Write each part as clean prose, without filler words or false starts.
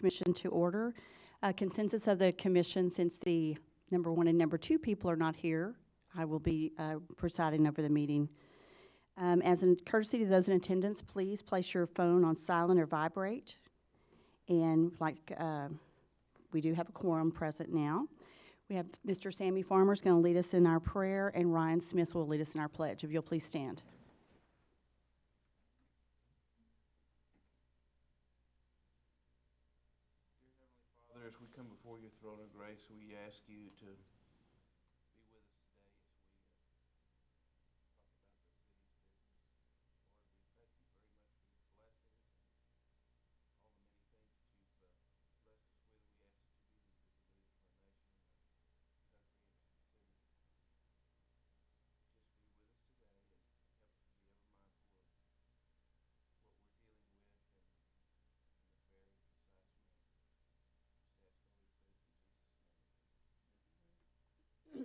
Commission to order. Consensus of the commission, since the number 1 and number 2 people are not here, I will be presiding over the meeting. As a courtesy to those in attendance, please place your phone on silent or vibrate. And we do have a quorum present now. We have Mr. Sammy Farmer is going to lead us in our prayer, and Ryan Smith will lead us in our pledge. If you'll please stand. Dear Heavenly Father, as we come before your throne of grace, we ask you to be with us today as we talk about the city's business. Lord, we thank you very much for your blessings and all the many things that you've blessed us with. We ask that you be with us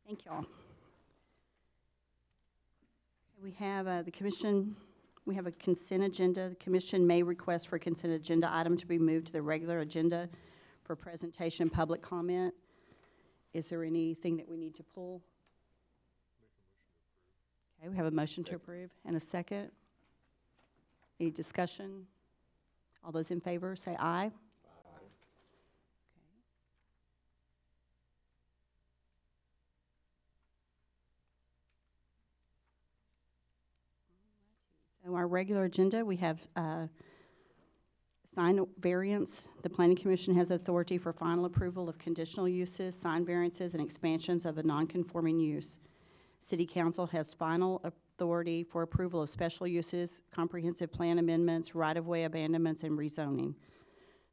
Thank you all. We have the commission, we have a consent agenda. The commission may request for a consent agenda item to be moved to the regular agenda for presentation and public comment. Is there anything that we need to pull? Okay, we have a motion to approve and a second. Any discussion? All those in favor say aye. So our regular agenda, we have sign variance. The Planning Commission has authority for final approval of conditional uses, sign variances, and expansions of a non-conforming use. City Council has final authority for approval of special uses, comprehensive plan amendments, right-of-way abandonments, and rezoning.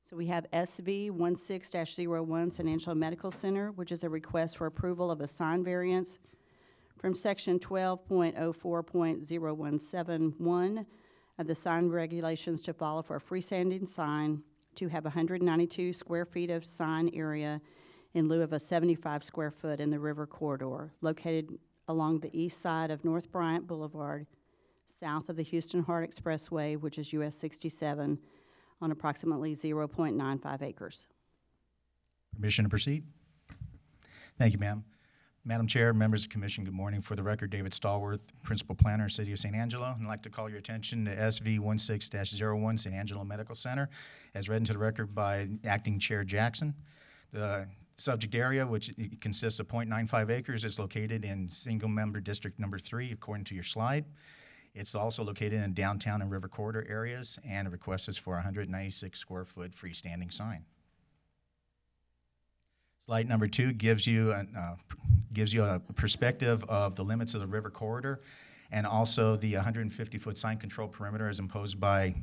So we have SV 16-01 San Angelo Medical Center, which is a request for approval of a sign variance from section 12.04.0171 of the sign regulations to follow for a freestanding sign to have 192 square feet of sign area in lieu of a 75 square foot in the river corridor, located along the east side of North Bryant Boulevard, south of the Houston Hart Expressway, which is US 67, on approximately 0.95 acres. Permission to proceed? Thank you, ma'am. Madam Chair, members of the Commission, good morning. For the record, David Stallworth, Principal Planner, City of St. Angelo. I'd like to call your attention to SV 16-01 St. Angelo Medical Center, as read into the record by Acting Chair Jackson. The subject area, which consists of 0.95 acres, is located in single-member District Number 3, according to your slide. It's also located in downtown and river corridor areas, and a request is for a 196 square foot freestanding sign. Slide number 2 gives you a perspective of the limits of the river corridor, and also the 150-foot sign control perimeter as imposed by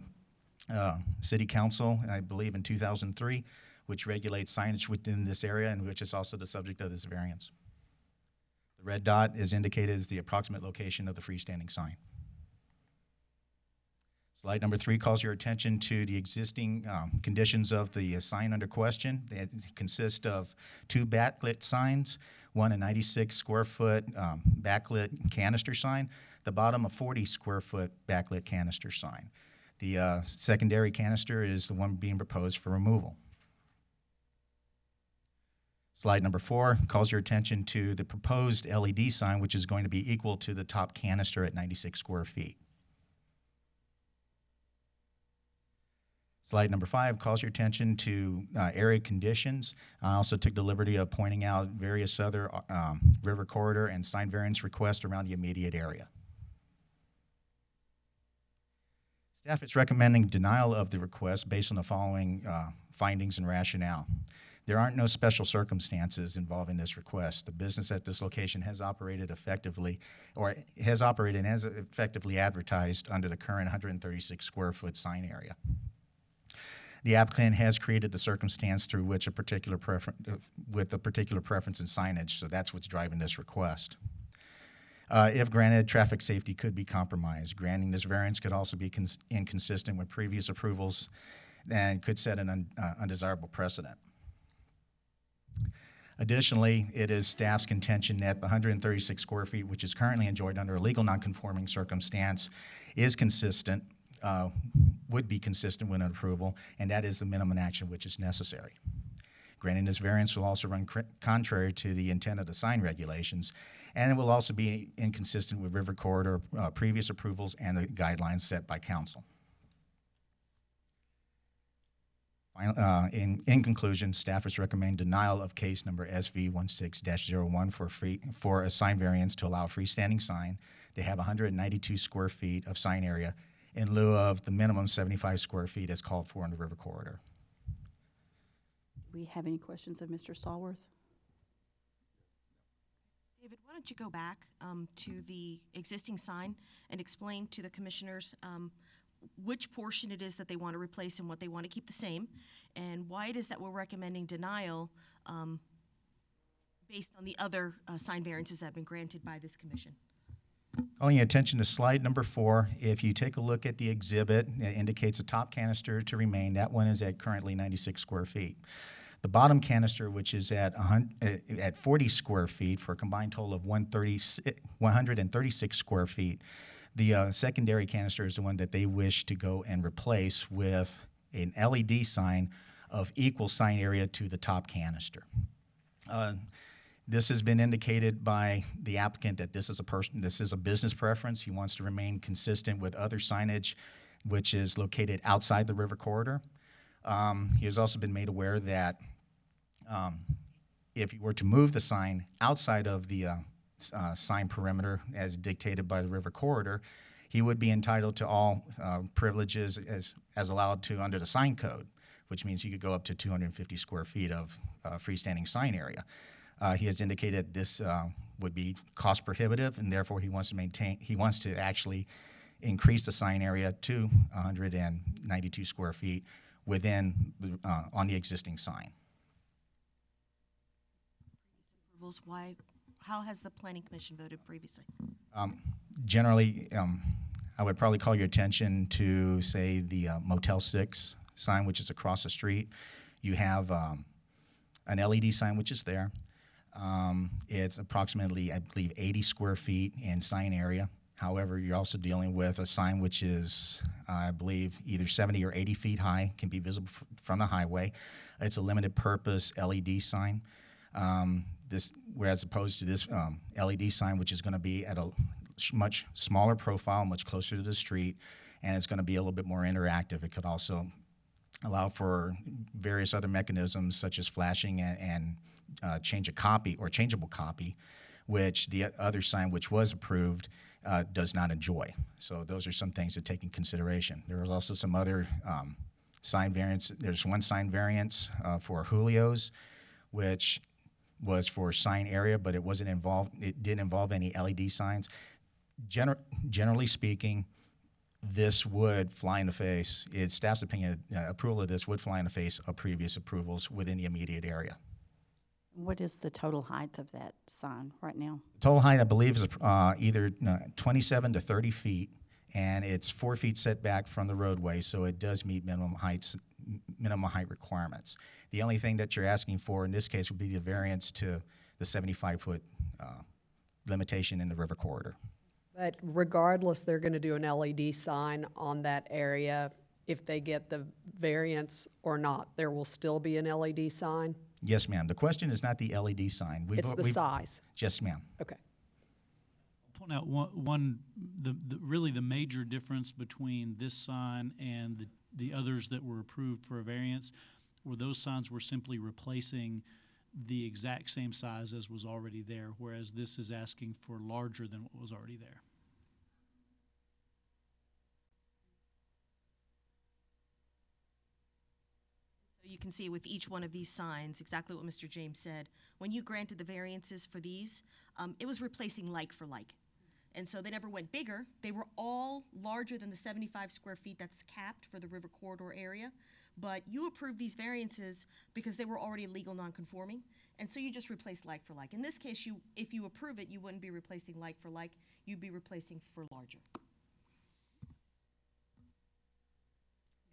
City Council, I believe in 2003, which regulates signage within this area and which is also the subject of this variance. The red dot is indicated as the approximate location of the freestanding sign. Slide number 3 calls your attention to the existing conditions of the sign under question. They consist of 2 backlit signs, one a 96 square foot backlit canister sign, the bottom a 40 square foot backlit canister sign. The secondary canister is the one being proposed for removal. Slide number 4 calls your attention to the proposed LED sign, which is going to be equal to the top canister at 96 square feet. Slide number 5 calls your attention to area conditions. I also took the liberty of pointing out various other river corridor and sign variance requests around the immediate area. Staff is recommending denial of the request based on the following findings and rationale. There aren't no special circumstances involving this request. The business at this location has operated effectively, or has operated and has effectively advertised under the current 136 square foot sign area. The applicant has created the circumstance through which with a particular preference in signage, so that's what's driving this request. If granted, traffic safety could be compromised. Granting this variance could also be inconsistent with previous approvals and could set an undesirable precedent. Additionally, it is staff's contention that the 136 square feet, which is currently enjoyed under a legal nonconforming circumstance, is consistent, would be consistent with an approval, and that is the minimum action which is necessary. Granting this variance will also run contrary to the intent of the sign regulations, and it will also be inconsistent with River Corridor previous approvals and the guidelines set by council. In conclusion, staffers recommend denial of case number SV16-01 for a sign variance to allow a freestanding sign to have 192 square feet of sign area in lieu of the minimum 75 square feet as called for in the River Corridor. Do we have any questions of Mr. Stallworth? David, why don't you go back to the existing sign and explain to the commissioners which portion it is that they want to replace and what they want to keep the same, and why it is that we're recommending denial based on the other sign variances that have been granted by this commission. Calling your attention to slide number 4. If you take a look at the exhibit, it indicates a top canister to remain. That one is at currently 96 square feet. The bottom canister, which is at 40 square feet for a combined total of 136 square feet, the secondary canister is the one that they wish to go and replace with an LED sign of equal sign area to the top canister. This has been indicated by the applicant that this is a business preference. He wants to remain consistent with other signage which is located outside the River Corridor. He has also been made aware that if he were to move the sign outside of the sign perimeter as dictated by the River Corridor, he would be entitled to all privileges as allowed to under the sign code, which means he could go up to 250 square feet of freestanding sign area. He has indicated this would be cost prohibitive, and therefore he wants to actually increase the sign area to 192 square feet within on the existing sign. Approvals, how has the Planning Commission voted previously? Generally, I would probably call your attention to, say, the Motel 6 sign, which is across the street. You have an LED sign, which is there. It's approximately, I believe, 80 square feet in sign area. However, you're also dealing with a sign which is, I believe, either 70 or 80 feet high, can be visible from the highway. It's a limited purpose LED sign. Whereas opposed to this LED sign, which is going to be at a much smaller profile, much closer to the street, and it's going to be a little bit more interactive. It could also allow for various other mechanisms such as flashing and change a copy or changeable copy, which the other sign which was approved does not enjoy. So those are some things to take in consideration. There was also some other sign variants. There's one sign variance for Julio's, which was for sign area, but it didn't involve any LED signs. Generally speaking, this would fly in the face, it's staff's opinion, approval of this would fly in the face of previous approvals within the immediate area. What is the total height of that sign right now? Total height, I believe, is either 27 to 30 feet, and it's 4 feet setback from the roadway, so it does meet minimum height requirements. The only thing that you're asking for in this case would be the variance to the 75-foot limitation in the River Corridor. But regardless, they're going to do an LED sign on that area if they get the variance or not. There will still be an LED sign? Yes, ma'am. The question is not the LED sign. It's the size? Yes, ma'am. Okay. I'll point out really the major difference between this sign and the others that were approved for a variance were those signs were simply replacing the exact same size as was already there, whereas this is asking for larger than what was already there. So you can see with each one of these signs exactly what Mr. James said. When you granted the variances for these, it was replacing like for like. And so they never went bigger. They were all larger than the 75 square feet that's capped for the River Corridor area. But you approved these variances because they were already legal non-conforming, and so you just replaced like for like. In this case, if you approve it, you wouldn't be replacing like for like, you'd be replacing for larger.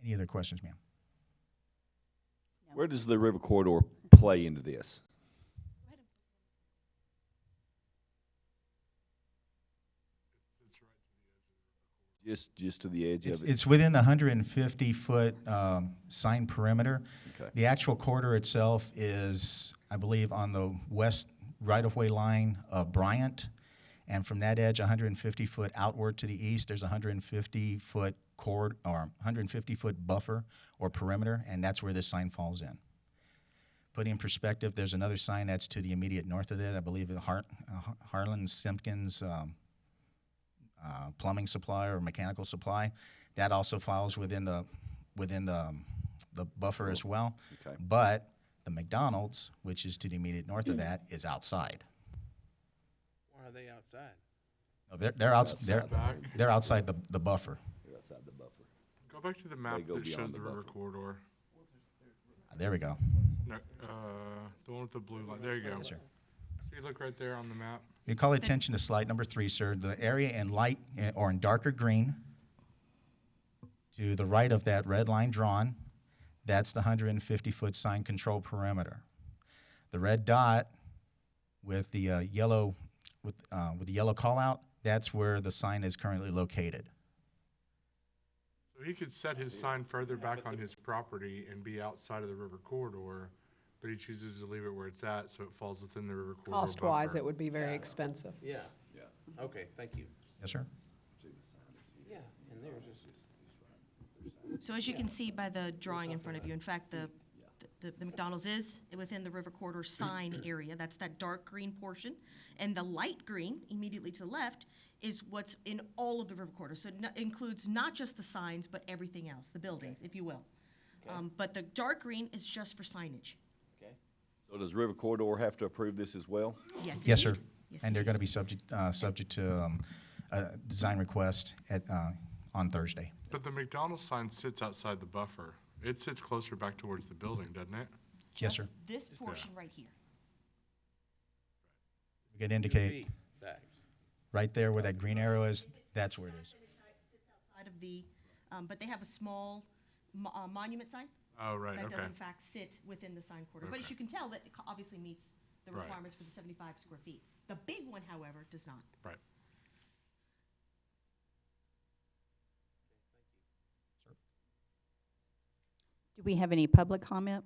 Any other questions, ma'am? Where does the river corridor play into this? Just to the edge It's, of it? it's within a 150-foot sign perimeter. Okay. The actual corridor itself is, I believe, on the west right-of-way line of Bryant, and from that edge, 150-foot outward to the east, there's a 150-foot cord or 150-foot buffer or perimeter, and that's where this sign falls in. Put in perspective, there's another sign that's to the immediate north of it. I believe the Harlan Simpkins plumbing supply or mechanical supply. That also falls within the buffer as well. Okay. But the McDonald's, which is to the immediate north of that, is outside. Why are they outside? No, they're outside the buffer. They're outside the buffer. Go back to the map go that beyond shows the the river buffer. corridor. There we go. No, the one with the blue line. There you go. Yes, sir. So you look right there on the map. You call attention to slide number 3, sir. The area in light or in darker green to the right of that red line drawn, that's the 150-foot sign control perimeter. The red dot with the yellow with the yellow call out, that's where the sign is currently located. So he could set his sign further back on his property and be outside of the river corridor, but he chooses to leave it where it's at, so it falls within the river corridor Cost-wise, buffer. it would be very expensive. Yeah. Okay, thank you. Yes, sir. Yeah, and there's So as you can see by the drawing in front of you, in fact, the McDonald's is within the river corridor sign area. That's that dark green portion. And the light green, immediately to the left, is what's in all of the river corridor. So it includes not just the signs, but everything else, the buildings, if you will. But the dark green is just for signage. Okay. So does river corridor have to approve this as well? Yes, sir. indeed. Yes, And they're indeed. going to be subject to a design request on Thursday. But the McDonald's sign sits outside the buffer. It sits closer back towards the building, doesn't it? Yes, sir. Just this portion right here. We can indicate Feet back. right there where that green arrow is, that's where it is. Sits outside of the, but they have a small monument sign Oh, right, that okay. does in fact sit within the sign corridor. But as Okay. you can tell, that it obviously meets the Right. requirements for the 75 square feet. The big one, however, does not. Right. Do we have any public comment?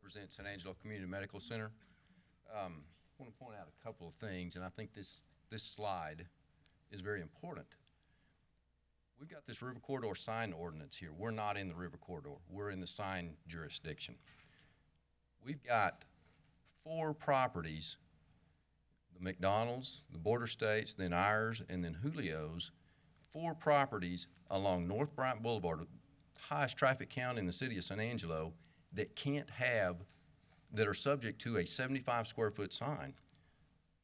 Represent San Angelo Community Medical Center. I want to point out a couple of things, and I think this slide is very important. We've got this river corridor sign ordinance here. We're not in the river corridor. We're in the sign jurisdiction. We've got 4 properties, the McDonald's, the Border States, then ours, and then Julio's, 4 properties along North Bryant Boulevard, the highest traffic count in the city of San Angelo, that can't have, that are subject to a 75 square foot sign.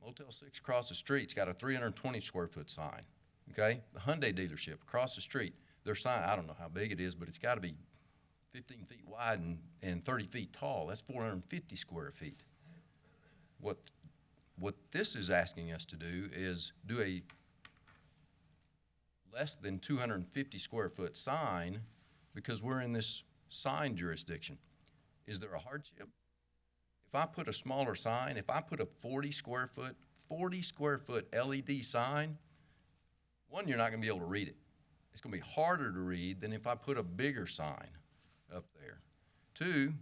Motel 6 across the street's got a 320 square foot sign, okay? The Hyundai dealership across the street, their sign, I don't know how big it is, but it's gotta be 15 feet wide and 30 feet tall. That's 450 square feet. What this is asking us to do is do a less than 250 square foot sign because we're in this sign jurisdiction. Is there a hardship? If I put a smaller sign, if I put a 40 square foot LED sign, one, you're not gonna be able to read it. It's gonna be harder to read than if I put a bigger sign up there. 2,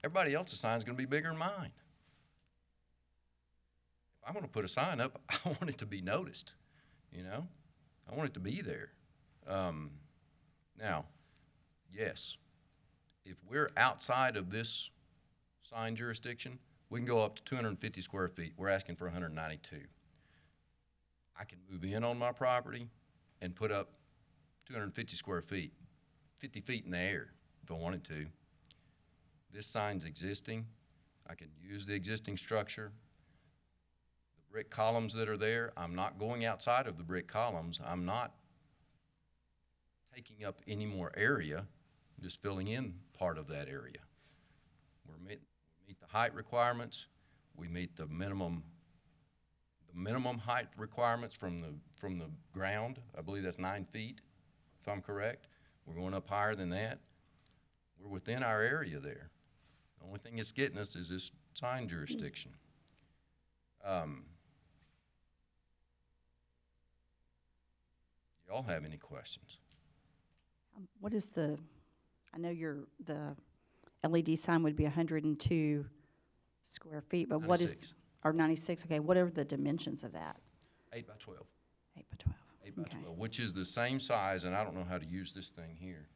everybody else's sign's gonna be bigger than mine. If I'm gonna put a sign up, I want it to be noticed, you know? I want it to be there. Now, yes, if we're outside of this sign jurisdiction, we can go up to 250 square feet. We're asking for 192. I can move in on my property and put up 250 square feet, 50 feet in the air if I wanted to. This sign's existing. I can use the existing structure. The brick columns that are there, I'm not going outside of the brick columns. I'm not taking up any more area, I'm just filling in part of that area. We meet the height requirements. We meet the minimum height requirements from the ground. I believe that's 9 feet, if I'm correct. We're going up higher than that. We're within our area there. The only thing it's getting us is this sign jurisdiction. Y'all have any questions? What is I know the LED sign would be 102 square feet, but what is, 96. or 96, okay, what are the dimensions of that? 8 by 12. 8 by 12. 8 by Okay. 12, which is the same size, and I don't know how to use this thing here.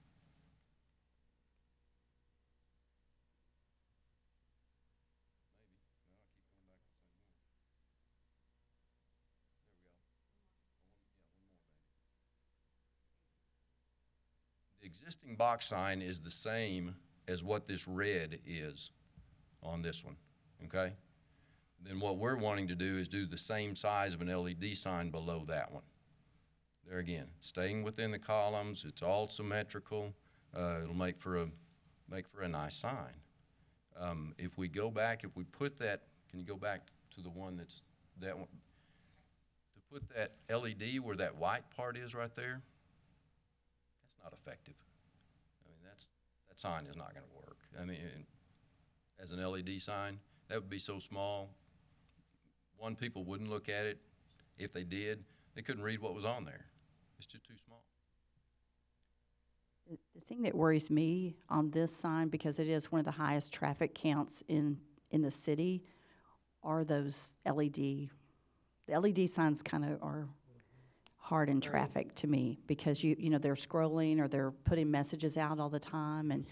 The existing box sign is the same as what this red is on this one, okay? Then what we're wanting to do is do the same size of an LED sign below that one. There again, staying within the columns, it's all symmetrical. It'll make for a nice sign. If we go back, if we put that, can you go back to the one that's that one? To put that LED where that white part is right there, that's not effective. I mean, that sign is not going to work. I mean, as an LED sign, that would be so small. One, people wouldn't look at it. If they did, they couldn't read what was on there. It's just too small. The thing that worries me on this sign, because it is one of the highest traffic counts in the city, are those LED. The LED signs kind of are hard in traffic to me, because you know, they're scrolling or they're putting messages out all the time and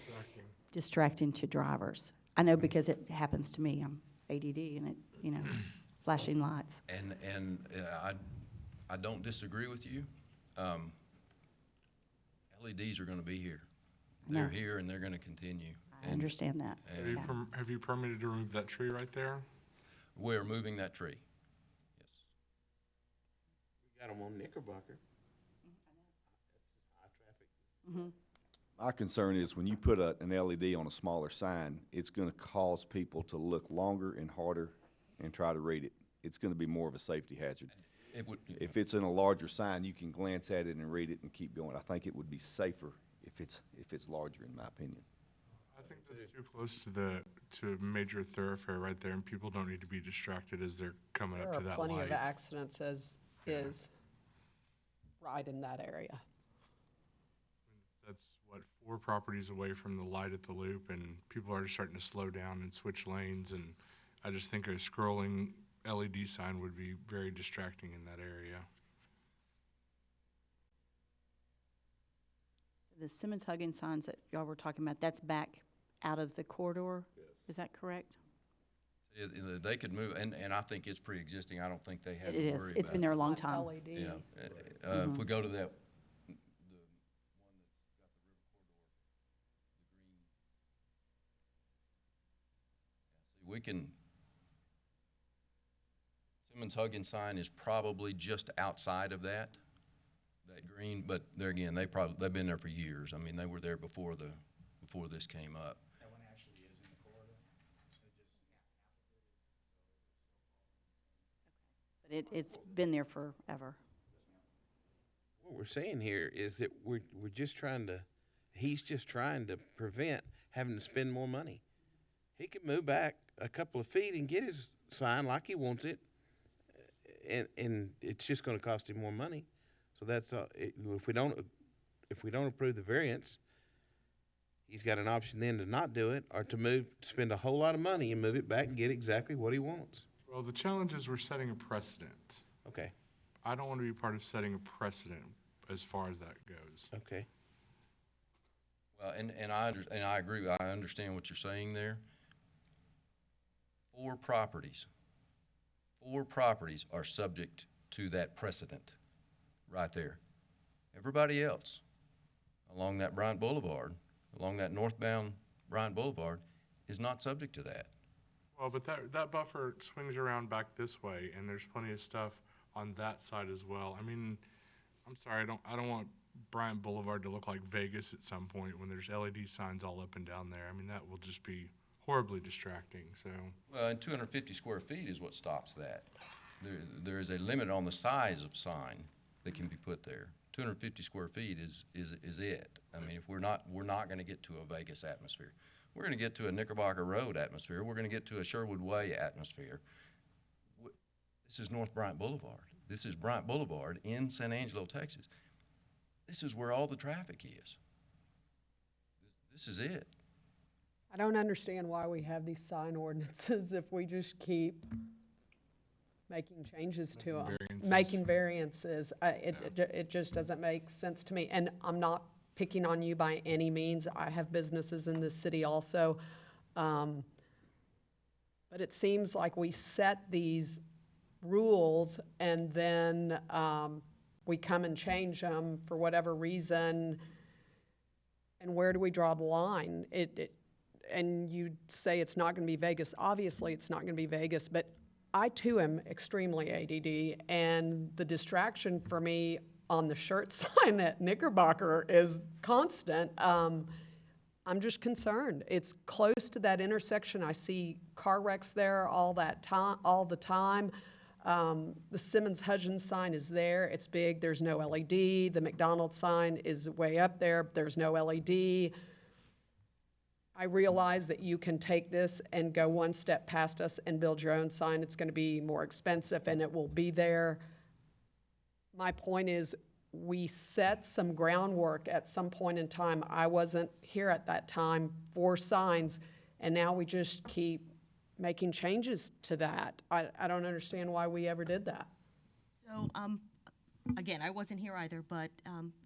distracting to drivers. I know because it happens to me. I'm ADD and it, you know, flashing lights. And I don't disagree with you. LEDs are going to be here. They're No. here and they're going to continue. I understand that. Have you, Yeah. have you permitted to remove that tree right there? We're moving that tree. Yes. We got them on Knickerbocker. Mhm. My concern is when you put an LED on a smaller sign, it's gonna cause people to look longer and harder and try to read it. It's gonna be more of a safety hazard. It would, If it's in a larger sign, you can glance at it and read it and keep going. I think it would be safer if it's larger, in my opinion. I think that's too close to a major thoroughfare right there, and people don't need to be distracted as they're coming There up are to that plenty of light. accidents as is right in that area. That's what, 4 properties away from the light at the loop, and people are just starting to slow down and switch lanes, and I just think a scrolling LED sign would be very distracting in that area. The Simmons-Huggins signs that y'all were talking about, that's back out of the corridor? Is that correct? they could move, and I think it's pre-existing. I don't think they have It to is. worry It's about been it. there a long Like time. LED. Yeah. If we go to that, the one that's got the river corridor, the green. We can, Simmons-Huggins sign is probably just outside of that green, but there again, they've been there for years. I mean, they were there before this came up. That one actually is in the corridor. But it's been there forever. What we're saying here is that we're just trying to, he's just trying to prevent having to spend more money. He could move back a couple of feet and get his sign like he wants it, and it's just gonna cost him more money. So that's, if we don't approve the variance, he's got an option then to not do it, or to spend a whole lot of money and move it back and get exactly what he wants. Well, the challenge is we're setting a precedent. Okay, I don't want to be part of setting a precedent as far as that goes. okay. Well, and I agree. I understand what you're saying there. 4 properties are subject to that precedent right there. Everybody else along that Bryant Boulevard, along that northbound Bryant Boulevard, is not subject to that. Well, but that buffer swings around back this way, and there's plenty of stuff on that side as well. I mean, I'm sorry, I don't want Bryant Boulevard to look like Vegas at some point when there's LED signs all up and down there. I mean, that will just be horribly distracting, so. Well, and 250 square feet is what stops that. There is a limit on the size of sign that can be put there. 250 square feet is it. I mean, if we're not gonna get to a Vegas atmosphere. We're gonna get to a Knickerbocker Road atmosphere. We're gonna get to a Sherwood Way atmosphere. This is North Bryant Boulevard. This is Bryant Boulevard in San Angelo, Texas. This is where all the traffic is. This is it. I don't understand why we have these sign ordinances if we just keep making changes to them. Variances. Making variances. It just doesn't make sense to me. And I'm not picking on you by any means. I have businesses in this city also. But it seems like we set these rules and then we come and change them for whatever reason. And where do we draw the line? And you say it's not going to be Vegas. Obviously, it's not going to be Vegas, but I too am extremely ADD, and the distraction for me on the shirt sign at Knickerbocker is constant. I'm just concerned. It's close to that intersection. I see car wrecks there all the time. The Simmons-Hudgens sign is there. It's big. There's no LED. The McDonald's sign is way up there. There's no LED. I realize that you can take this and go one step past us and build your own sign. It's going to be more expensive, and it will be there. My point is, we set some groundwork at some point in time. I wasn't here at that time for signs, and now we just keep making changes to that. I don't understand why we ever did that. So, again, I wasn't here either, but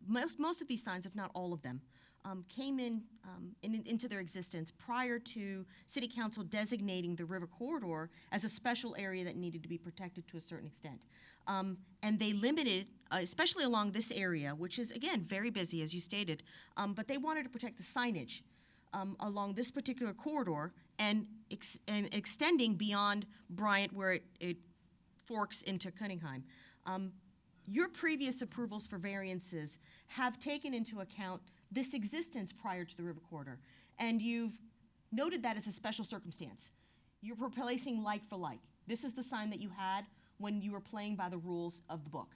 most of these signs, if not all of them, came into their existence prior to City Council designating the river corridor as a special area that needed to be protected to a certain extent. And they limited, especially along this area, which is, again, very busy, as you stated, but they wanted to protect the signage along this particular corridor and extending beyond Bryant where it forks into Cunningham. Your previous approvals for variances have taken into account this existence prior to the river corridor, and you've noted that as a special circumstance. You're replacing like for like. This is the sign that you had when you were playing by the rules of the book.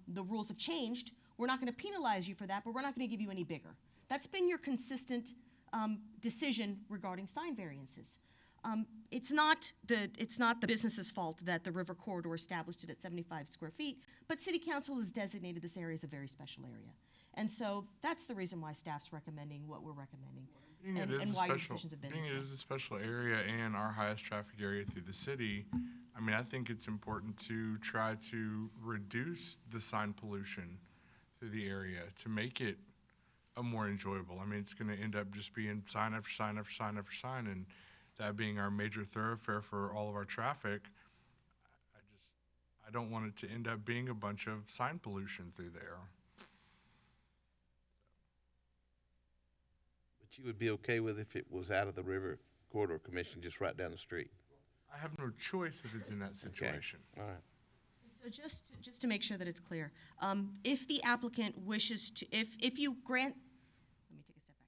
The rules have changed. We're not going to penalize you for that, but we're not going to give you any bigger. That's been your consistent decision regarding sign variances. It's not the business's fault that the river corridor established it at 75 square feet, but City Council has designated this area as a very special area. And so that's the reason why staff's recommending what we're recommending and why your decisions have been this way. Being it is a special area and our highest traffic area through the city, I mean, I think it's important to try to reduce the sign pollution through the area to make it a more enjoyable. I mean, it's going to end up just being sign after sign after sign after sign, and that being our major thoroughfare for all of our traffic. I don't want it to end up being a bunch of sign pollution through there. But you would be okay with if it was out of the River Corridor Commission, just right down the street? I have no choice if it's in that situation. All right. So just to make sure that it's clear, if the applicant wishes to, if you grant, let me take a step back.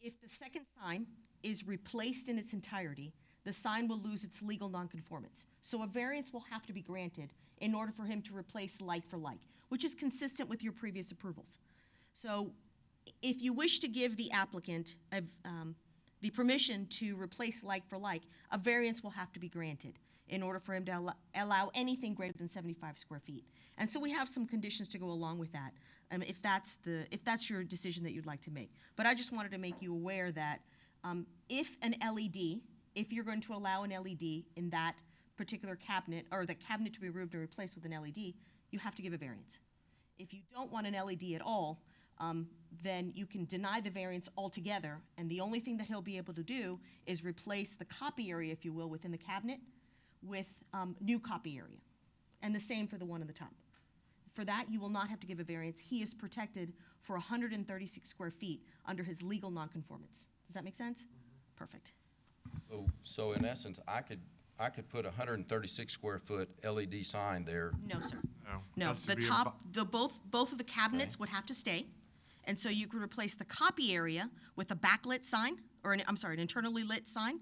If the second sign is replaced in its entirety, the sign will lose its legal nonconformance. So a variance will have to be granted in order for him to replace like for like, which is consistent with your previous approvals. So if you wish to give the applicant the permission to replace like for like, a variance will have to be granted in order for him to allow anything greater than 75 square feet. And so we have some conditions to go along with that, if that's your decision that you'd like to make. But I just wanted to make you aware that if you're going to allow an LED in that particular cabinet, or the cabinet to be removed and replaced with an LED, you have to give a variance. If you don't want an LED at all, then you can deny the variance altogether, and the only thing that he'll be able to do is replace the copy area, if you will, within the cabinet with new copy area. And the same for the one on the top. For that, you will not have to give a variance. He is protected for 136 square feet under his legal nonconformance. Does that make sense? Mm-hmm. Perfect. So in essence, I could put a 136 square foot LED sign there. No, sir. No. No, Has to the be a top, both of the cabinets would have to stay. And so you could replace the copy area with a backlit sign, or an internally lit sign.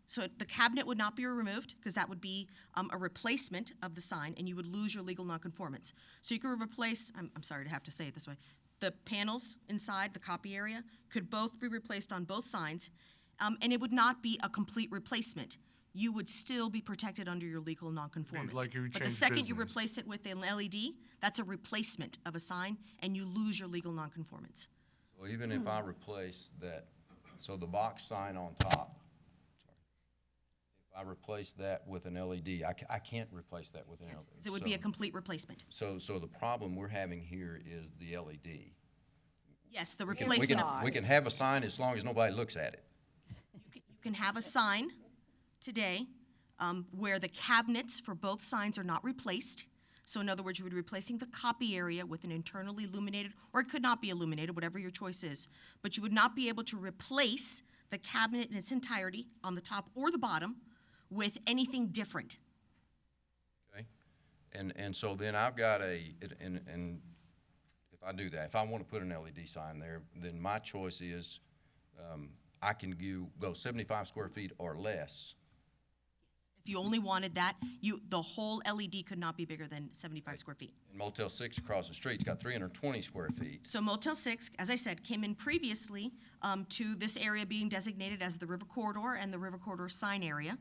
So the cabinet would not be removed, because that would be a replacement of the sign, and you would lose your legal nonconformance. So you could replace, I'm sorry to have to say it this way, the panels inside the copy area could both be replaced on both signs, and it would not be a complete replacement. You would still be protected under your legal nonconformance. Like you would But the change second you business. replace it with an LED, that's a replacement of a sign, and you lose your legal nonconformance. So even if I replace that, so the box sign on top, if I replace that with an LED, I can't replace that with an LED. So it would be a complete replacement. So the problem we're having here is the LED. Yes, the We replacement of, can have a sign as long as nobody looks at it. you can have a sign today where the cabinets for both signs are not replaced. So in other words, you would be replacing the copy area with an internally illuminated, or it could not be illuminated, whatever your choice is. But you would not be able to replace the cabinet in its entirety on the top or the bottom with anything different. Okay? And so then I've got and if I do that, if I want to put an LED sign there, then my choice is I can go 75 square feet or less. If you only wanted that, the whole LED could not be bigger than 75 square feet. And Motel 6 across the street's got 320 square feet. So Motel 6, as I said, came in previously to this area being designated as the River Corridor and the River Corridor sign area.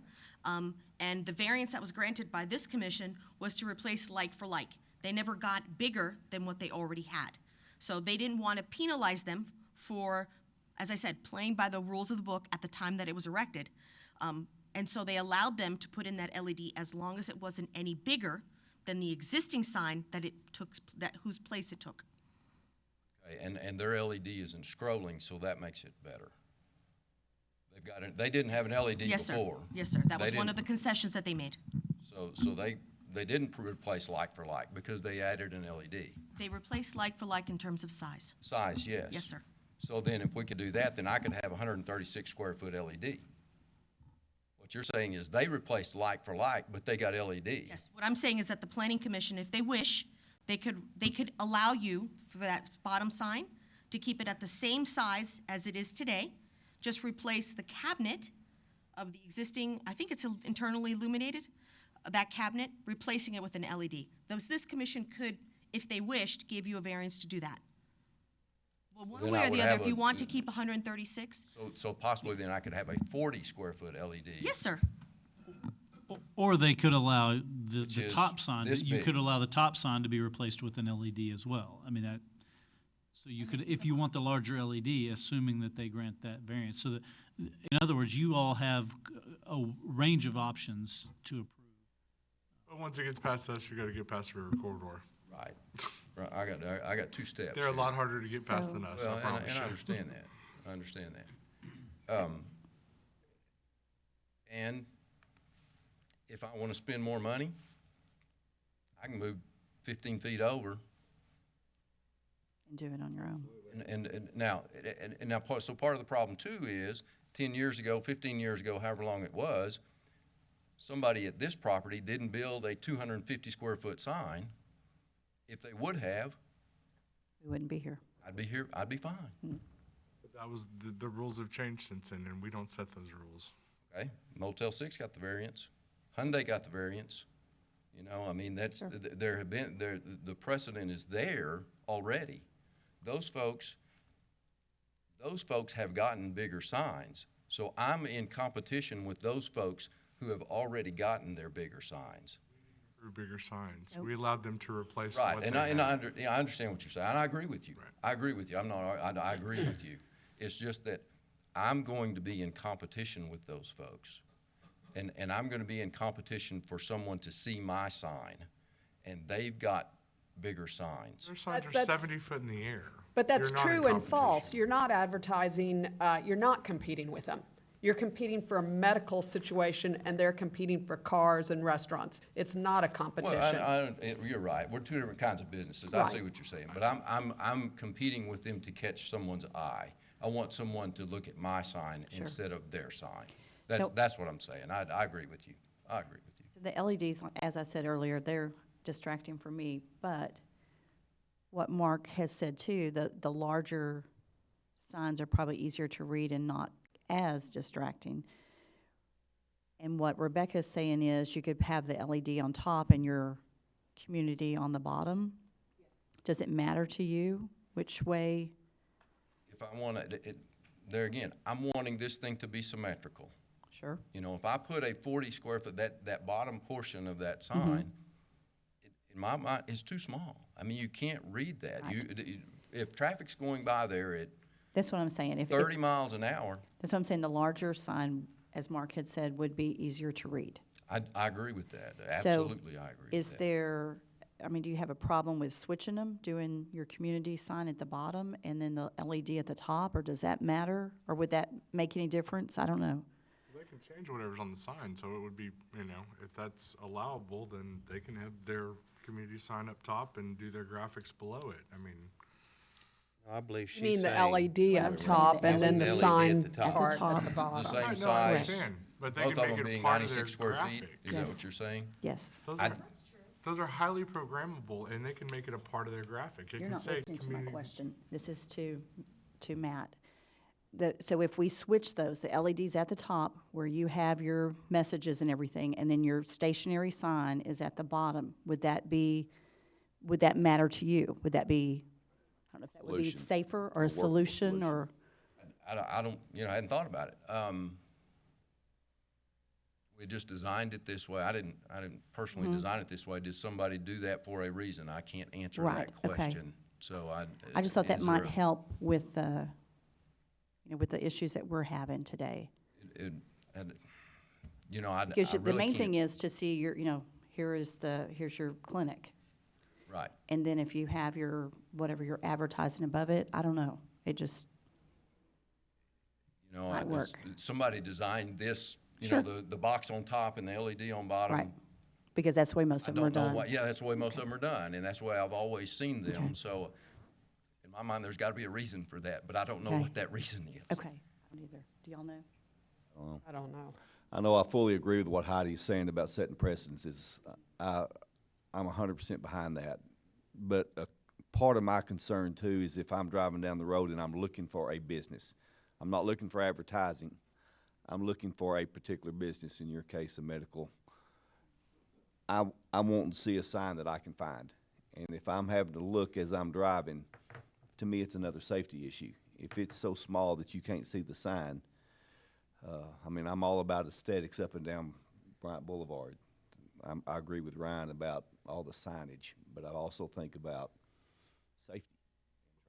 And the variance that was granted by this commission was to replace like for like. They never got bigger than what they already had. So they didn't want to penalize them for, as I said, playing by the rules of the book at the time that it was erected. And so they allowed them to put in that LED as long as it wasn't any bigger than the existing sign that it took, whose place it took. Okay, and their LED isn't scrolling, so that makes it better. They didn't have an LED Yes, sir. before. Yes, sir. That They was one of didn't- the concessions that they made. So they didn't replace like for like because they added an LED. They replaced like for like in terms of size. Size, yes. Yes, sir. So then if we could do that, then I could have a 136 square foot LED. What you're saying is they replaced like for like, but they got LED. Yes, what I'm saying is that the planning commission, if they wish, they could allow you for that bottom sign to keep it at the same size as it is today. Just replace the cabinet of the existing, I think it's internally illuminated, that cabinet, replacing it with an LED. This commission could, if they wished, give you a variance to do that. Well, one Then way I or would the other, have if you want to keep 136, So possibly then I could have a 40 square foot LED. yes, sir. Or they could allow Which the is top sign, this you big. could allow the top sign to be replaced with an LED as well. I mean, so you could, if you want the larger LED, assuming that they grant that variance. So that, in other words, you all have a range of options to approve. But once it gets past us, you gotta get past the River Corridor. Right. Right. I got two steps. They're a here. lot harder to get past than us, Well, I promise and I you. understand that. I understand that. And if I want to spend more money, I can move 15 feet over. And do it on your own. And now, so part of the problem too is 10 years ago, 15 years ago, however long it was, somebody at this property didn't build a 250 square foot sign. If they would have, We wouldn't be here. I'd be here, I'd be fine. But that was, the rules have changed since then, and we don't set those rules. Okay, Motel 6 got the variance, Hyundai got the variance. You know, I mean, that's, there have been, the precedent is there already. Those folks have gotten bigger signs. So I'm in competition with those folks who have already gotten their bigger signs. For bigger signs, we allowed them to replace Right, what and they I had. understand what you're saying, and I agree with you. Right. I agree with you, I agree with you. It's just that I'm going to be in competition with those folks. And I'm gonna be in competition for someone to see my sign, and they've got bigger signs. Their signs are That's- 70 foot in the air. But that's You're not in true and false. competition. You're not advertising, you're not competing with them. You're competing for a medical situation, and they're competing for cars and restaurants. It's not a competition. Well, you're right, we're two different kinds of businesses, I see Right. what you're saying, but I'm competing with them to catch someone's eye. I want someone to look at my sign instead of their sign. That's what I'm saying. I agree with you. I agree with you. So the LEDs, as I said earlier, they're distracting for me, but what Mark has said too, the larger signs are probably easier to read and not as distracting. And what Rebecca's saying is you could have the LED on top and your community on the bottom. Does it matter to you which way? If I want to, there again, I'm wanting this thing to be symmetrical. Sure. You know, if I put a 40 square foot, that bottom portion of that sign, in my mind, is too small. I mean, you can't read that. Right. If traffic's going by there at That's what I'm saying. If 30 miles an hour, that's what I'm saying. The larger sign, as Mark had said, would be easier to read. I agree with that. Absolutely, I agree with that. Is there, I mean, do you have a problem with switching them, doing your community sign at the bottom and then the LED at the top, or does that matter? Or would that make any difference? I don't know. They can change whatever's on the sign, so it would be, you know, if that's allowable, then they can have their community sign up top and do their graphics below it. I mean, I believe she's You mean the saying LED Well, I'm up saying top the and then the LED at sign the top. part At at the the top. The bottom? same no, I size, understand, but they both can of make them it being part of their 96 square feet, graphic. is that Yes. what you're saying? Yes. Those are highly programmable, and they can make it a part of their graphic. It You're can not say listening to my community. question. This is to Matt. So if we switch those, the LEDs at the top where you have your messages and everything, and then your stationary sign is at the bottom, would that matter to you? Would that be, I don't know if that would be Solution. safer or a workable solution solution. or? I don't, you know, I hadn't thought about it. We just designed it this way. I didn't personally design it this way. Did somebody do that for a reason? I can't answer Right, that okay. question. So I just thought that is might there a- help with with the issues that we're having today. and, you know, I Because the really main thing can't- is to see your, here's your clinic. Right. And then if you have your, whatever you're advertising above it, I don't know. It just, You know, Might work. somebody designed this, you Sure. know, the box on top and the LED on bottom. right. Because that's the way most I of them are don't know done. why, yeah, that's the way most of them are done, and that's the way I've always seen them. Okay. So in my mind, there's got to be a reason for that, but I don't know Okay. what that reason is. Okay, I don't either. Do y'all know? I don't know. I know I fully agree with what Heidi's saying about setting precedences. I'm 100% behind that. But a part of my concern too is if I'm driving down the road and I'm looking for a business. I'm not looking for advertising. I'm looking for a particular business, in your case, a medical. I want to see a sign that I can find. And if I'm having to look as I'm driving, to me, it's another safety issue. If it's so small that you can't see the sign, I mean, I'm all about aesthetics up and down Bryant Boulevard. I agree with Ryan about all the signage, but I also think about safety,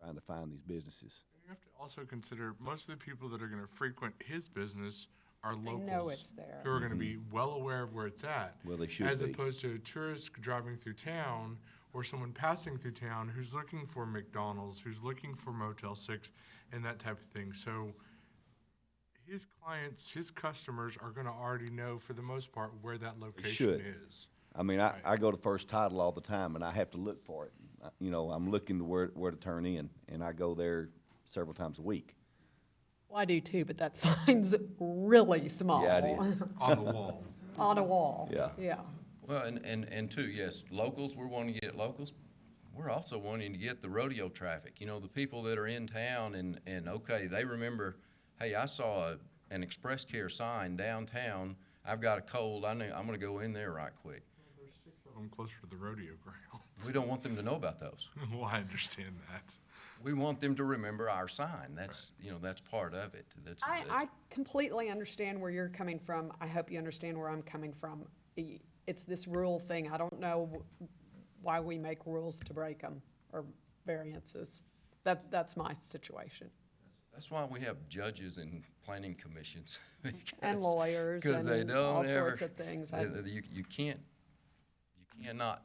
trying to find these businesses. You have to also consider, most of the people that are gonna frequent his business are They locals. know it's there. Who are gonna be well aware of where it's at. Well, they should As be. opposed to a tourist driving through town, or someone passing through town who's looking for McDonald's, who's looking for Motel 6, and that type of thing. So his clients, his customers are gonna already know, for the most part, where that location should. is. I mean, I go to First Title all the time, and I have to look for it. You know, I'm looking to where to turn in, and I go there several times a week. Well, I do too, but that sign's really small. Yeah, it is. On the wall. On a wall. Yeah. Yeah. Well, and two, yes, locals, we're wanting to get locals. We're also wanting to get the rodeo traffic, you know, the people that are in town and okay, they remember, hey, I saw an express care sign downtown. I've got a cold. I'm gonna go in there right quick. There's 6 of them closer to the rodeo grounds. We don't want them to know about those. Well, I understand that. We want them to remember our sign. That's, you know, that's part of it. I completely understand where you're coming from. I hope you understand where I'm coming from. It's this rule thing. I don't know why we make rules to break them or variances. That's my situation. That's why we have judges and planning commissions. And lawyers Because they and don't all ever. sorts of things. You cannot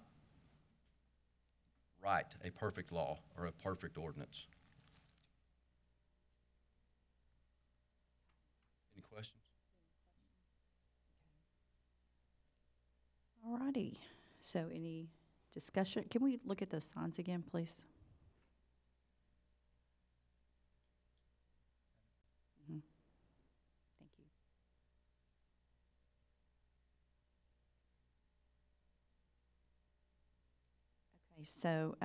write a perfect law or a perfect ordinance. Any questions? All righty. So any discussion? Can we look at those signs again, please? Mhm. Thank you. Okay, so,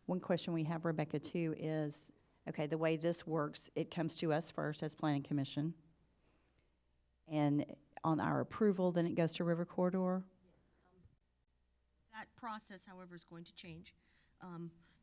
one question we have, Rebecca, too, is, okay, the way this works, it comes to us first as Planning Commission. And on our approval, then it goes to River Corridor? That process, however, is going to change.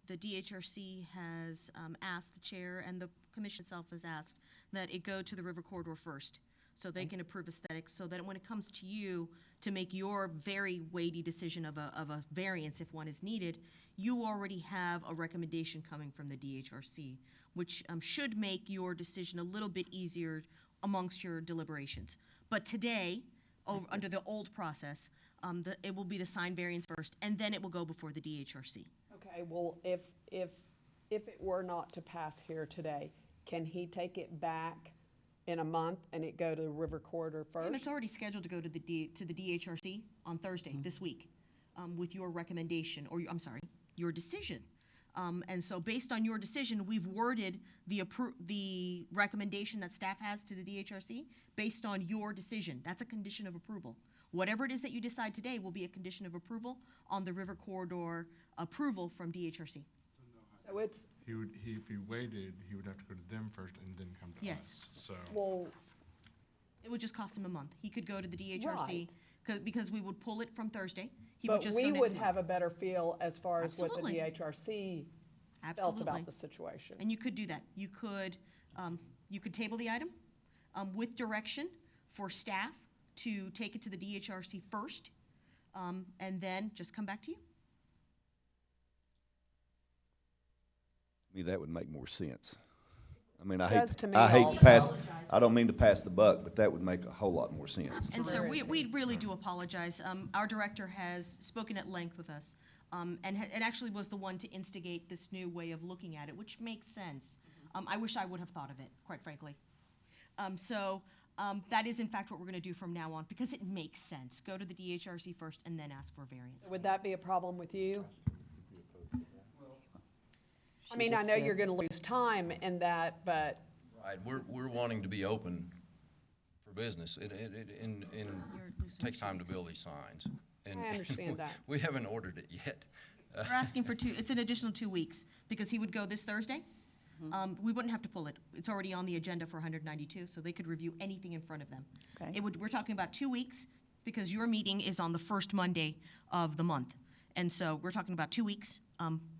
The DHRC has asked the chair, and the commission itself has asked, that it go to the River Corridor first, so they can approve aesthetics, so that when it comes to you to make your very weighty decision of a variance, if one is needed, you already have a recommendation coming from the DHRC, which should make your decision a little bit easier amongst your deliberations. But today, under the old process, it will be the sign variance first, and then it will go before the DHRC. Okay, well, if it were not to pass here today, can he take it back in a month and it go to the River Corridor And it's first? already scheduled to go to the DHRC on Thursday, this week, with your recommendation, or, I'm sorry, your decision. And so based on your decision, we've worded the recommendation that staff has to the DHRC based on your decision. That's a condition of approval. Whatever it is that you decide today will be a condition of approval on the River Corridor approval from DHRC. So it's, If he waited, he would have to go to them first and then come to Yes. us, so. well, It would just cost him a month. He could go to the DHRC, Right. because we would pull it from Thursday. He would but just go we next would month. have a better feel as far as what the Absolutely. DHRC felt Absolutely. about the situation. And you could do that. You could table the item with direction for staff to take it to the DHRC first, and then just come back to you. To me, that would make more sense. I mean, I Does hate, to me I hate to also. pass, I don't mean to pass the buck, but that would make a whole lot more sense. And sir, we really do apologize. Our director has spoken at length with us, and actually was the one to instigate this new way of looking at it, which makes sense. I wish I would have thought of it, quite frankly. That is in fact what we're gonna do from now on, because it makes sense. Go to the DHRC first and then ask for a variance. Would that be a problem with you? I She mean, I just know did. you're gonna lose time in that, but Right, we're wanting to be open for business. It takes time to build these signs. And I understand that. We haven't ordered it yet. We're asking for it's an additional 2 weeks, because he would go this Thursday. We wouldn't have to pull it. It's already on the agenda for 192, so they could review anything in front of them. Okay. We're talking about 2 weeks, because your meeting is on the first Monday of the month. And so we're talking about 2 weeks.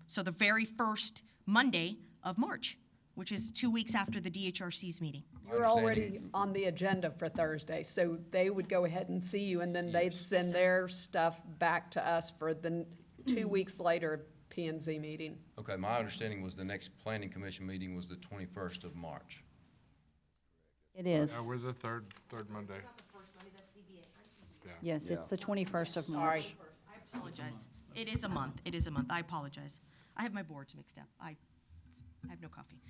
So the very first Monday of March, which is 2 weeks after the DHRC's meeting. you're already on the agenda for Thursday, so they would go ahead and see you, and then they'd send their stuff back to us for the 2 weeks later P and Z meeting. Okay, my understanding was the next planning commission meeting was the 21st of March. It is. We're the third Monday. Yes, it's the 21st of Sorry. March. I apologize. It is a month. It is a month. I apologize. I have my boards mixed up. I have no coffee.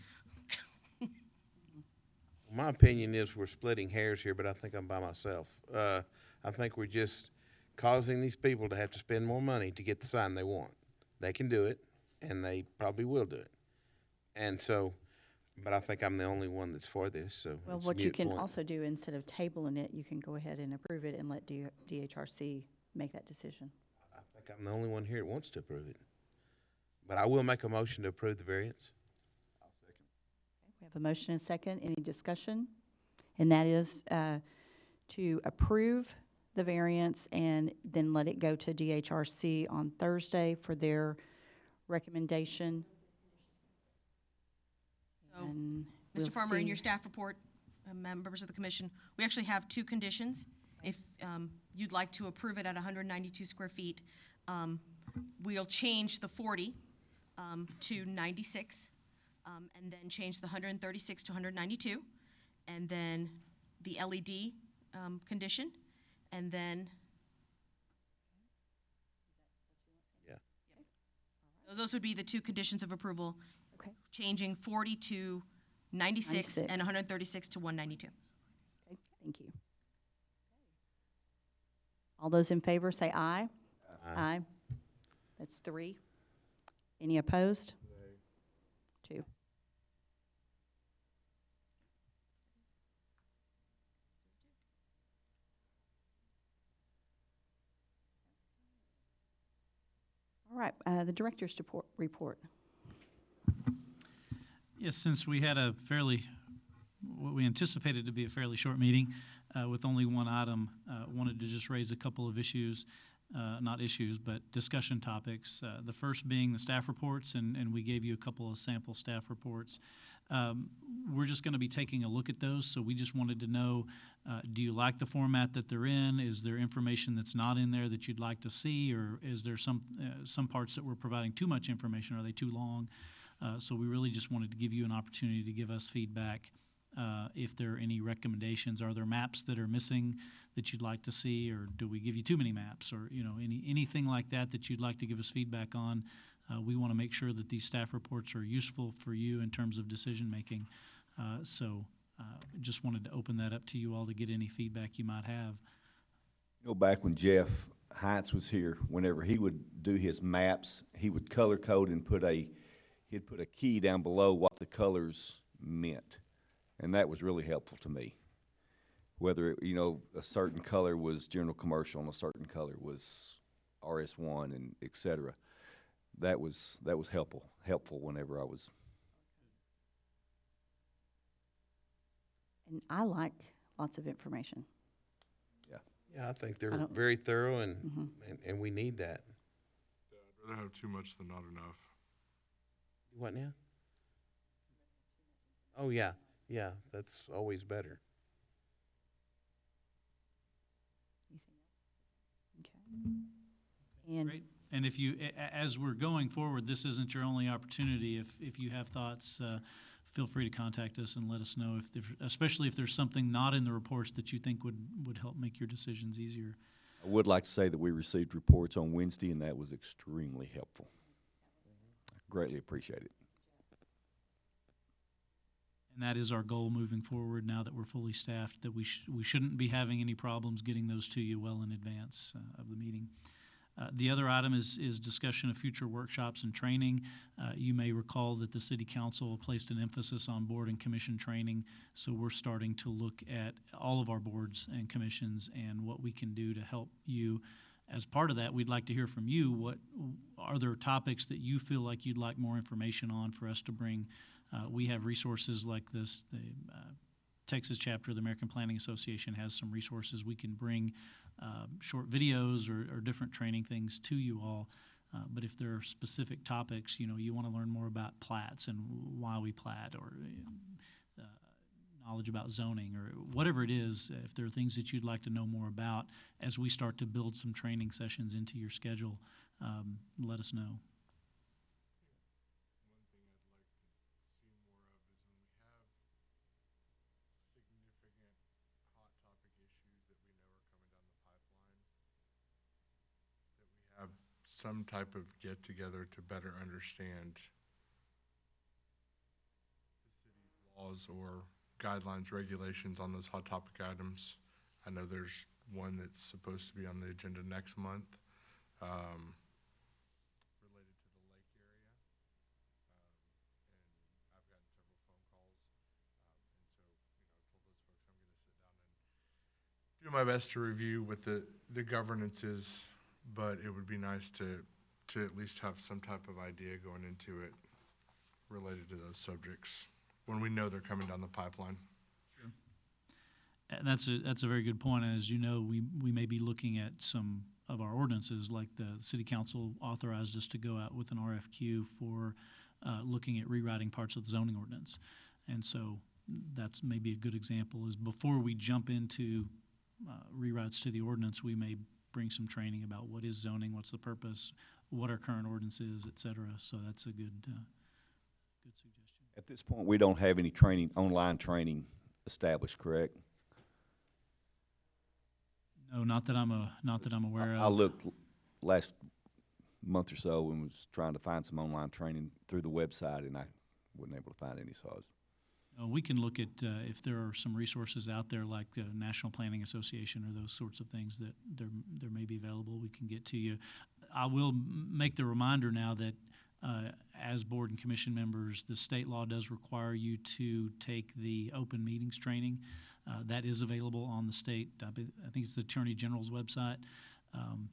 My opinion is we're splitting hairs here, but I think I'm by myself. I think we're just causing these people to have to spend more money to get the sign they want. They can do it, and they probably will do it. And so, but I think I'm the only one that's for this, so. Well, it's a what you moot can point. also do, instead of tabling it, you can go ahead and approve it and let DHRC make that decision. I think I'm the only one here that wants to approve it. But I will make a motion to approve the variance. We have a motion and a second. Any discussion? And that is to approve the variance and then let it go to DHRC on Thursday for their recommendation. So, And we'll Mr. Farmer, in see. your staff report, members of the commission, we actually have 2 conditions. If you'd like to approve it at 192 square feet, we'll change the 40 to 96, and then change the 136 to 192, and then the LED condition, and then Yeah. those would be the 2 conditions of approval, Okay. changing 40 to 96 and 96. 136 to 192. Okay, thank you. All those in favor say aye. Aye. That's 3. Any opposed? 2. All All right, the director's report. Yes, since we had what we anticipated to be a fairly short meeting with only one item, wanted to just raise a couple of issues, not issues, but discussion topics. The first being the staff reports, and we gave you a couple of sample staff reports. We're just going to be taking a look at those, so we just wanted to know, do you like the format that they're in? Is there information that's not in there that you'd like to see, or is there some parts that we're providing too much information? Are they too long? So we really just wanted to give you an opportunity to give us feedback. If there are any recommendations, are there maps that are missing that you'd like to see, or do we give you too many maps, or anything like that you'd like to give us feedback on? We want to make sure that these staff reports are useful for you in terms of decision making. So just wanted to open that up to you all to get any feedback you might have. Back when Jeff Heinz was here, whenever he would do his maps, he would color code and he'd put a key down below what the colors meant. And that was really helpful to me. Whether, a certain color was general commercial and a certain color was RS1 and et cetera. That was helpful whenever I was. And I like lots of information. Yeah, I think they're very thorough, and we need that. Yeah, I'd rather have too much than not enough. What now? Oh, yeah, that's always better. Okay. And Great. And if you, as we're going forward, this isn't your only opportunity. If you have thoughts, feel free to contact us and let us know, especially if there's something not in the reports that you think would help make your decisions easier. I would like to say that we received reports on Wednesday, and that was extremely helpful. I greatly appreciate it. And that is our goal moving forward now that we're fully staffed, that we shouldn't be having any problems getting those to you well in advance of the meeting. The other item is discussion of future workshops and training. You may recall that the City Council placed an emphasis on board and commission training, so we're starting to look at all of our boards and commissions and what we can do to help you. As part of that, we'd like to hear from you. What are there topics that you feel like you'd like more information on for us to bring? We have resources like this. The Texas chapter of the American Planning Association has some resources we can bring. Short videos or different training things to you all. But if there are specific topics, you want to learn more about plats and why we plat, or knowledge about zoning, or whatever it is, if there are things that you'd like to know more about as we start to build some training sessions into your schedule, let us know. Some type of get-together to better understand the city's laws or guidelines, regulations on those hot topic items. I know there's one that's supposed to be on the agenda next month, related to the lake area. And I've gotten several phone calls. And so, I told those folks I'm going to sit down and do my best to review what the governance is. But it would be nice to at least have some type of idea going into it related to those subjects when we know they're coming down the pipeline. Sure. And that's a very good point. As you know, we may be looking at some of our ordinances, like the City Council authorized us to go out with an RFQ for looking at rewriting parts of the zoning ordinance. And so that's maybe a good example, is before we jump into rewrites to the ordinance, we may bring some training about what is zoning, what's the purpose, what our current ordinance is, et cetera. So that's a good suggestion. At this point, we don't have any online training established, correct? No, not that I'm aware of. I looked last month or so and was trying to find some online training through the website, and I wasn't able to find any, so I was. We can look at if there are some resources out there like the National Planning Association or those sorts of things that there may be available. We can get to you. I will make the reminder now that as board and commission members, the state law does require you to take the open meetings training. That is available on the state. I think it's the Attorney General's website. I'm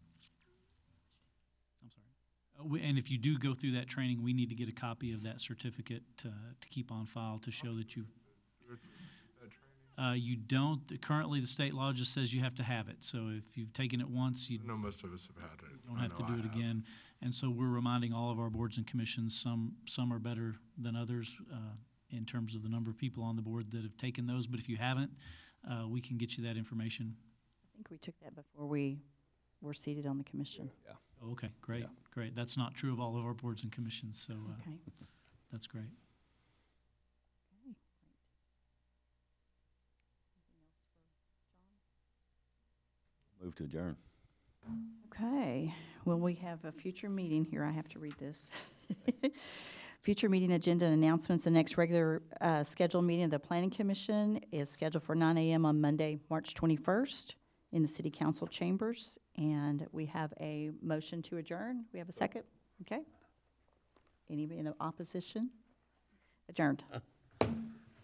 sorry. And if you do go through that training, we need to get a copy of that certificate to keep on file to show that you've. You don't, currently the state law just says you have to have it. So if you've taken it once, you I know most of us have had it. don't I have to know do I it have. again. And so we're reminding all of our boards and commissions, some are better than others in terms of the number of people on the board that have taken those. But if you haven't, we can get you that information. I think we took that before we were seated on the commission. Yeah. Oh, okay, great, great. That's not true of all of our boards and commissions, so Okay. that's great. Move to adjourn. Okay, well, we have a future meeting here, I have to read this. Future meeting agenda and announcements, the next regular scheduled meeting of the Planning Commission is scheduled for 9 a.m. on Monday, March 21st in the City Council chambers, and we have a motion to adjourn. We have a second, okay? Any in opposition? Adjourned.